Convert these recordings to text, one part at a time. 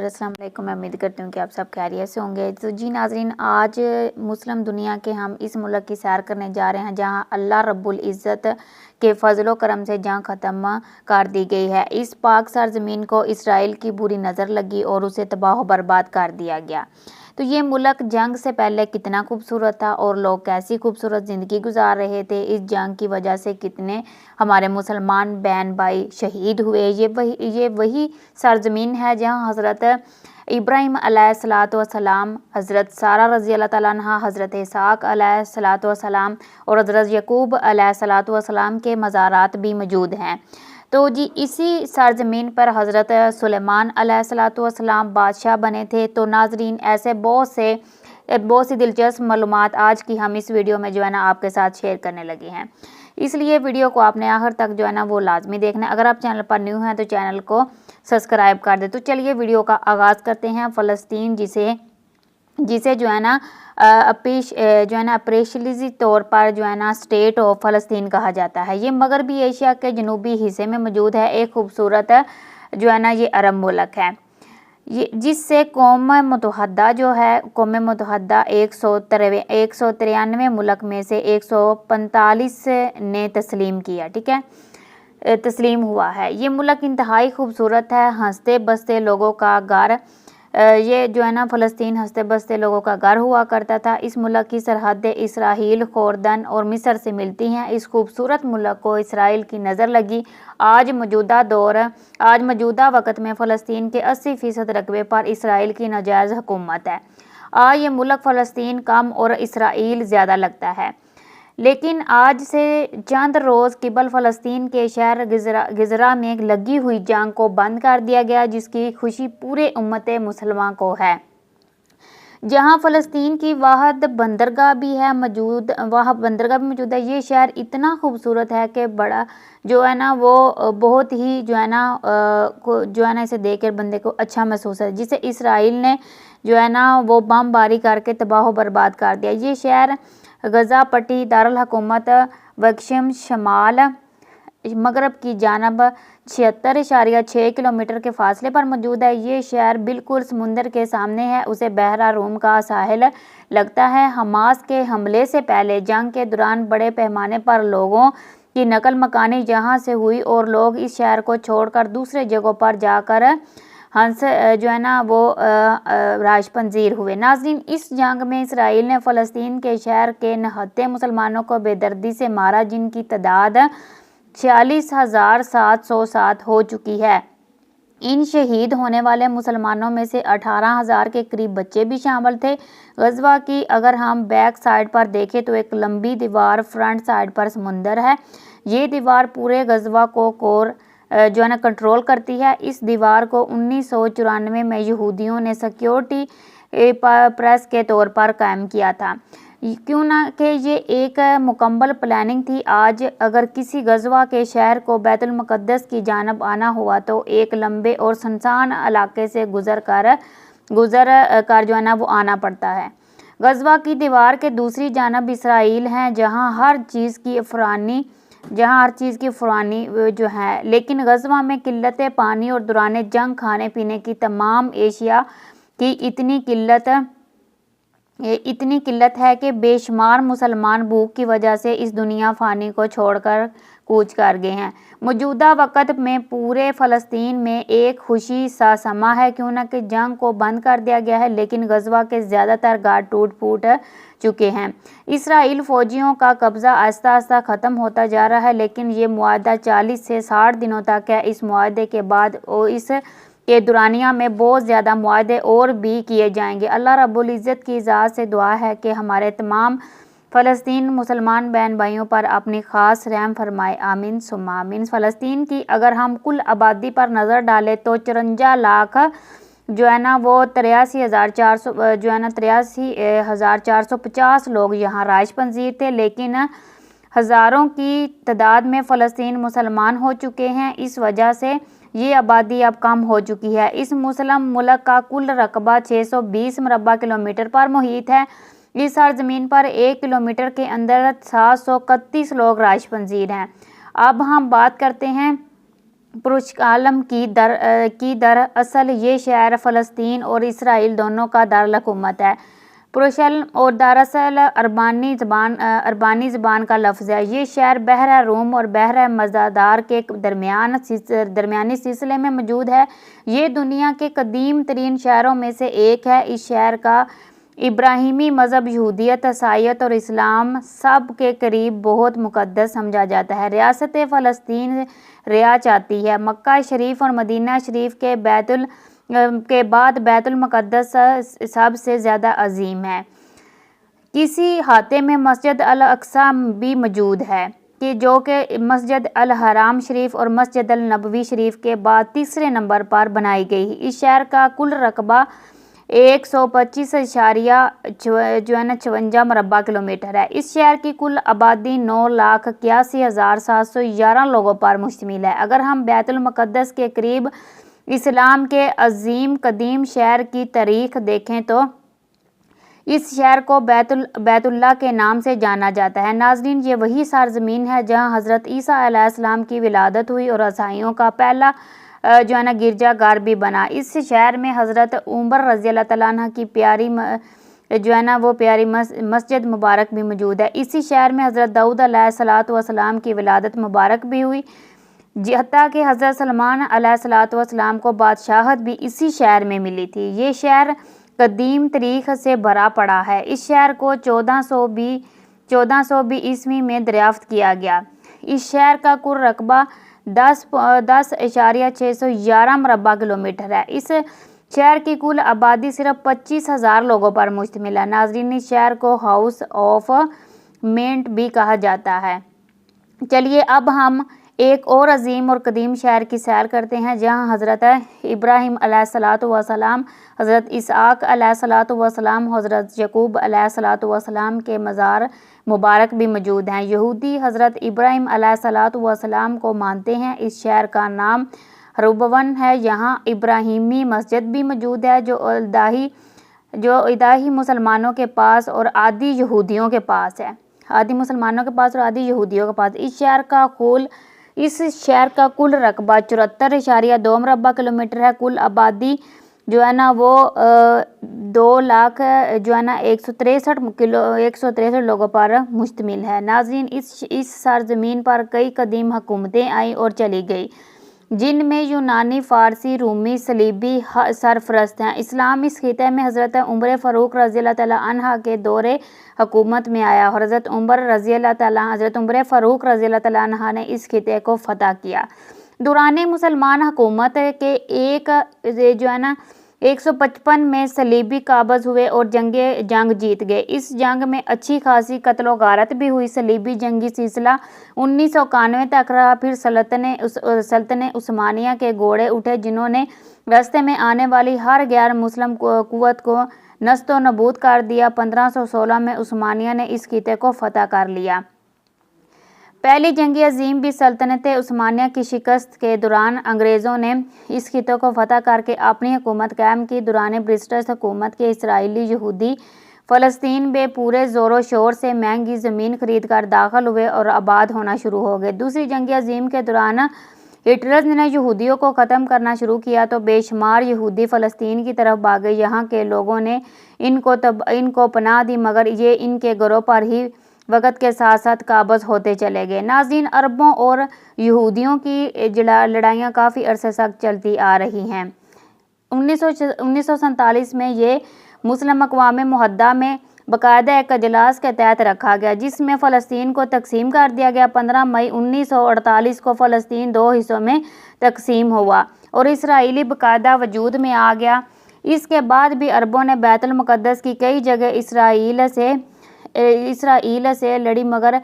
अस्सलाम वालेकुम। मैं उम्मीद करती हूँ कि आप सब खैरियत से होंगे। तो जी नाज़रीन, आज मुस्लिम दुनिया के हम इस मुल्क की सैर करने जा रहे हैं जहाँ अल्लाह रब्बुल इज़्ज़त के फजलो करम से जंग ख़त्म कर दी गई है। इस पाक सरज़मीन को इसराइल की बुरी नज़र लगी और उसे तबाह बर्बाद कर दिया गया। तो ये मुल्क जंग से पहले कितना खूबसूरत था और लोग कैसी खूबसूरत ज़िंदगी गुजार रहे थे। इस जंग की वजह से कितने हमारे मुसलमान बहन भाई शहीद हुए। ये वही सरज़मीन है जहाँ हज़रत इब्राहीम अलैहिस्सलाम, हज़रत सारा रज़ी अल्लाह ताला अन्हा, हज़रत इसहाक़ अलैहिस्सलाम और हज़रत यकूब अलैहिस्सलाम के मज़ारात भी मौजूद हैं। तो जी इसी सरज़मीन पर हज़रत सुलेमान अलैहिस्सलाम बादशाह बने थे। तो नाज़रीन, ऐसे बहुत सी दिलचस्प मालूमात आज की हम इस वीडियो में जो है ना आपके साथ शेयर करने लगे हैं। इसलिए वीडियो को आपने आखिर तक जो है ना वो लाजमी देखना है। अगर आप चैनल पर न्यू हैं तो चैनल को सब्सक्राइब कर दे। तो चलिए वीडियो का आगाज़ करते हैं। फ़लस्तीन जिसे जो है ना ऑपरेशनली तौर पर जो है ना स्टेट ऑफ फ़लस्तीन कहा जाता है। ये मगरबी एशिया के जनूबी हिस्से में मौजूद है। एक खूबसूरत जो है ना ये अरब मुल्क है, ये जिससे कौम मुत्तहदा 193 मुल्क में से 145 ने तस्लीम किया, ठीक है, तस्लीम हुआ है। ये मुल्क इंतहाई खूबसूरत है, हंसते बसते लोगों का घर। ये जो है ना फ़लस्तीन हंसते बसते लोगों का घर हुआ करता था। इस मुल्क की सरहदें इसराइल, जोर्डन और मिस्र से मिलती हैं। इस खूबसूरत मुल्क को इसराइल की नज़र लगी। आज मौजूदा वक़्त में फ़लस्तीन के 80% रकबे पर इसराइल की नाजायज़ हुकूमत है। आज ये मुल्क फ़लस्तीन कम और इसराइल ज़्यादा लगता है। लेकिन आज से चंद रोज़ क़बल फ़लस्तीन के शहर गिज़रा में लगी हुई जंग को बंद कर दिया गया, जिसकी खुशी पूरे उम्मत मुसलमान को है। जहां फ़लस्तीन की वाहद बंदरगाह भी मौजूद है। ये शहर इतना खूबसूरत है कि बड़ा जो है ना वो बहुत ही जो है ना इसे देखकर बंदे को अच्छा महसूस है, जिसे इसराइल ने जो है ना वो बमबारी करके तबाह बर्बाद कर दिया। ये शहर गज़ा पट्टी दारुल हुकूमत वक्शम शमाल मगरब की जानब 76.6 किलोमीटर के फासले पर मौजूद है। ये शहर बिल्कुल समुंदर के सामने है, उसे बहरा रूम का साहिल लगता है। हमास के हमले से पहले जंग के दौरान बड़े पैमाने पर लोगों की नकल मकानी जहां से हुई और लोग इस शहर को छोड़कर दूसरे जगहों पर जाकर जो है ना वो राजपंजीर हुए। नाज़रीन, इस जंग में इसराइल ने फ़लस्तीन के शहर के 69 मुसलमानों को बेदर्दी से मारा, जिनकी तादाद 46,707 हो चुकी है। इन शहीद होने वाले मुसलमानों में से 18,000 के करीब बच्चे भी शामिल थे। गज़वा की अगर हम बैक साइड पर देखें तो एक लंबी दीवार फ्रंट साइड पर समुंदर है। ये दीवार पूरे गज़वा को जो है ना कंट्रोल करती है। इस दीवार को 1994 में यहूदियों ने सिक्योरिटी प्रेस के तौर पर कायम किया था, क्यों ना कि ये एक मुकम्मल प्लानिंग थी। आज अगर किसी गज़वा के शहर को बैतुल मुक़द्दस की जानब आना हुआ तो एक लंबे और सुनसान इलाके से गुज़र कर जो है ना वो आना पड़ता है। गज़वा की दीवार के दूसरी जानब इसराइल हैं, जहाँ हर चीज़ की फ़रानी जो है। लेकिन गज़वा में किल्लत पानी और दौरान जंग खाने पीने की तमाम एशिया की इतनी किल्लत है कि बेशुमार मुसलमान भूख की वजह से इस दुनिया फ़ानी को छोड़कर कूच कर गए हैं। मौजूदा वक़्त में पूरे फ़लस्तीन में एक खुशी सा समा है, क्यों ना कि जंग को बंद कर दिया गया है, लेकिन गज़वा के ज़्यादातर घाट टूट फूट चुके हैं। इसराइल फ़ौजियों का कब्ज़ा आहिस्ता आहिस्ता ख़त्म होता जा रहा है, लेकिन ये मुआहदा 40 से 60 दिनों तक है। इस मुआहदे के बाद इस के दुरानिया में बहुत ज़्यादा मुआहदे और भी किए जाएंगे। अल्लाह रब्बुल इज़्ज़त की ज़ात से दुआ है कि हमारे तमाम फ़लस्तीन मुसलमान बहन भाइयों पर अपनी ख़ास रहम फरमाए, आमीन सुम्मा आमीन। फ़लस्तीन की अगर हम कुल आबादी पर नज़र डालें तो 54 लाख जो है ना वो 83,450 लोग यहाँ राजपंजीर थे, लेकिन हज़ारों की तादाद में फ़लस्तीन मुसलमान हो चुके हैं। इस वजह से ये आबादी अब कम हो चुकी है। इस मुस्लिम मुल्क का कुल रकबा 620 मुरबा किलोमीटर पर मुहित है। इस सरजमीन पर 1 किलोमीटर के अंदर 731 लोग राजपंजीर हैं। अब हम बात करते हैं पुरुषकालम की दरअसल ये शहर फ़लस्तीन और इसराइल दोनों का दारुल-हुकूमत है। पुरुषकालम और दरअसल अरबानी ज़बान का लफ्ज़ है। ये शहर बहर रूम और बहर मज़दार के दरमियानी सिलसिले में मौजूद है। ये दुनिया के कदीम तरीन शहरों में से एक है। इस शहर का इब्राहिमी मज़हब यहूदियत, ईसाईयत और इस्लाम सब के करीब बहुत मुक़द्दस समझा जाता है। रियासत फ़लस्तीन रिया चाहती है। मक्का शरीफ और मदीना शरीफ के बाद बैतुल मुक़द्दस सबसे ज़्यादा अजीम है। किसी हाते में मस्जिद अल अक्सा भी मौजूद है कि जो कि मस्जिद अल हराम शरीफ और मस्जिद अल नबवी शरीफ के बाद तीसरे नंबर पर बनाई गई। इस शहर का कुल रकबा 125.56 मरबा किलोमीटर है। इस शहर की कुल आबादी 9,81,711 लोगों पर मुश्तमिल है। अगर हम बैतुल मुक़द्दस के करीब इस्लाम के अजीम कदीम शहर की तारीख देखें तो इस शहर को बैतुल्लाह के नाम से जाना जाता है। नाज़रीन, ये वही सरज़मीन है जहाँ हज़रत ईसा अलैहिस्सलाम की विलादत हुई और ईसाइयों का पहला गिरजा घर भी बना। इस शहर में हज़रत उमर रज़ियल्लाहु तआला अन्हु की प्यारी मस्जिद मुबारक भी मौजूद है। इसी शहर में हज़रत दाऊद अलैहिस्सलाम की विलादत मुबारक भी हुई। हत्ता कि हज़रत सलमान अलैहिस्सलाम को बादशाहत भी इसी शहर में मिली थी। ये शहर कदीम तारीख से भरा पड़ा है। इस शहर को 1420 ईस्वी में दरियाफ्त किया गया। इस शहर का कुल रकबा 10.611 मरबा किलोमीटर है। इस शहर की कुल आबादी सिर्फ 25,000 लोगों पर मुश्तमिल है। नाज़रीन, इस शहर को हाउस ऑफ मेंट भी कहा जाता है। चलिए अब हम एक और अजीम और कदीम शहर की सैर करते हैं जहां हज़रत इब्राहिम अलैहिस्सलाम, हज़रत इसहाक़ अलैहिस्सलाम, हज़रत यकूब अलैहिस्सलाम के मज़ार मुबारक भी मौजूद हैं। यहूदी हज़रत इब्राहिम अलैहिस्सलाम को मानते हैं। इस शहर का नाम रुबवन है। यहाँ इब्राहिमी मस्जिद भी मौजूद है जो इदाही मुसलमानों के पास और आदि यहूदियों के पास है। इस शहर का कुल रकबा 74.2 मरबा किलोमीटर है। कुल आबादी जो है ना वो 2,163 लोगों पर मुश्तमिल है। नाज़रीन, इस सरज़मीन पर कई कदीम हुकूमतें आईं और चली गई जिनमें यूनानी, फ़ारसी, रूमी, सलीबी सरफरस्त हैं। इस्लाम इस खिते में हज़रत उमर फ़ारूक रज़ियल्लाहु तआला अन्हु के दौरे हुकूमत में आया। हज़रत उमर फ़ारूक रज़ियल्लाहु तआला अन्हु ने इस खिते को फ़तह किया। दौरान मुसलमान हुकूमत के 155 में सलीबी काबज़ हुए और जंग जीत गए। इस जंग में अच्छी खासी कत्लो गारत भी हुई। सलीबी जंगी सिलसिला 1991 तक रहा। फिर सल्तनत उस्मानिया के घोड़े उठे जिन्होंने रास्ते में आने वाली हर गैर मुस्लिम कुव्वत को नस्तो नबूद कर दिया। 1516 में उस्मानिया ने इस खिते को फ़तह कर लिया। पहली जंग अजीम भी सल्तनत उस्मानिया की शिकस्त के दौरान अंग्रेज़ों ने इस खिते को फ़तह करके अपनी हुकूमत कायम की। दौरान ब्रिटिश हुकूमत के इसराइली यहूदी फ़लस्तीन में पूरे ज़ोरों शोर से महंगी ज़मीन खरीद कर दाखिल हुए और आबाद होना शुरू हो गए। दूसरी जंग अजीम के दौरान हिटलर ने यहूदियों को ख़त्म करना शुरू किया तो बेशुमार यहूदी फ़लस्तीन की तरफ भागे। यहाँ के लोगों ने इनको पनाह दी मगर ये इनके घरों पर ही वक़्त के साथ साथ काबज़ होते चले गए। नाज़रीन, अरबों और यहूदियों की लड़ाइयाँ काफ़ी अरसे तक चलती आ रही हैं। 1947 में ये मुस्लिम अक़वाम मुत्तहिदा में बाकायदा एक अजलास के तहत रखा गया जिसमें फ़लस्तीन को तकसीम कर दिया गया। 15 मई 1948 को फ़लस्तीन 2 हिस्सों में तकसीम हुआ और इसराइली बाकायदा वजूद में आ गया। इसके बाद भी अरबों ने बैतुल मुक़द्दस की कई जगह इसराइल से लड़ी मगर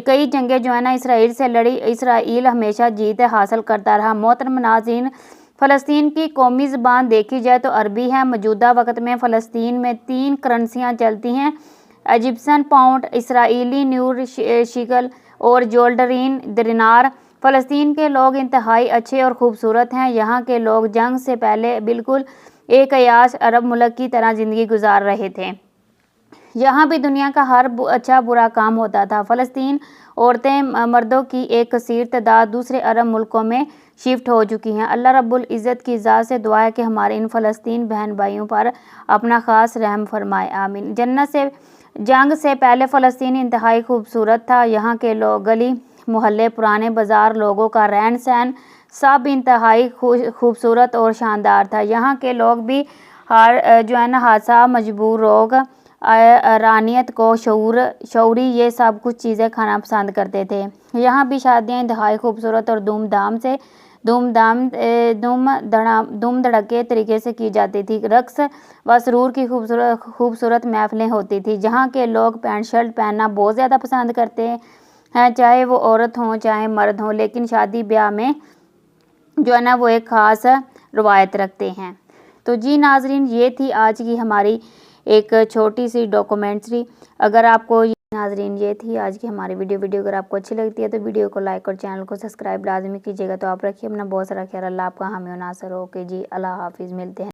कई जंगें जो है ना इसराइल से लड़ी। इसराइल हमेशा जीत हासिल करता रहा। मोहतरम नाज़रीन, फ़लस्तीन की कौमी ज़बान देखी जाए तो अरबी है। मौजूदा वक़्त में फ़लस्तीन में 3 करेंसियाँ चलती हैं, इजिप्शियन पाउंड, इसराइली न्यूर शिकल और जोर्डन दिनार। फ़लस्तीन के लोग इंतहाई अच्छे और ख़ूबसूरत हैं। यहाँ के लोग जंग से पहले बिल्कुल एक अयाश अरब मुल्क की तरह ज़िंदगी गुजार रहे थे। यहाँ भी दुनिया का हर अच्छा बुरा काम होता था। फ़लस्तीन عورتیں مردوں کی ایک کثیر تعداد دوسرے عرب ملکوں میں شفٹ ہو چکی ہیں۔ اللہ رب العزت کی ذات سے دعا ہے کہ ہمارے ان فلسطین بہن بھائیوں پر اپنا خاص رحم فرمائے، آمین۔ جنگ سے پہلے فلسطین انتہائی خوبصورت تھا۔ یہاں کے لوگ، گلی محلے، پرانے بازار، لوگوں کا رہن سہن سب انتہائی خوبصورت اور شاندار تھا۔ یہاں کے لوگ بھی حادثہ مجبور روگ، رانیت کو شعوری یہ سب کچھ چیزیں کھانا پسند کرتے تھے۔ یہاں بھی شادیاں انتہائی خوبصورت اور دھوم دھڑکے طریقے سے کی جاتی تھی۔ رقص و سرور کی خوبصورت محفلیں ہوتی تھی۔ جہاں کے لوگ پینٹ شرٹ پہننا بہت زیادہ پسند کرتے ہیں، چاہے وہ عورت ہوں چاہے مرد ہوں، لیکن شادی بیاہ میں وہ ایک خاص روایت رکھتے ہیں۔ تو جی ناظرین، یہ تھی آج کی ہماری ایک چھوٹی سی ڈاکومنٹری۔ اگر آپ کو ناظرین یہ تھی آج کی ہماری ویڈیو اگر آپ کو اچھی لگتی ہے تو ویڈیو کو لائک اور چینل کو سبسکرائب لازمی کیجیے گا۔ تو آپ رکھیے اپنا بہت سارا خیال، اللہ آپ کا حامی و ناصر ہو۔ کہ جی اللہ حافظ، ملتے ہیں۔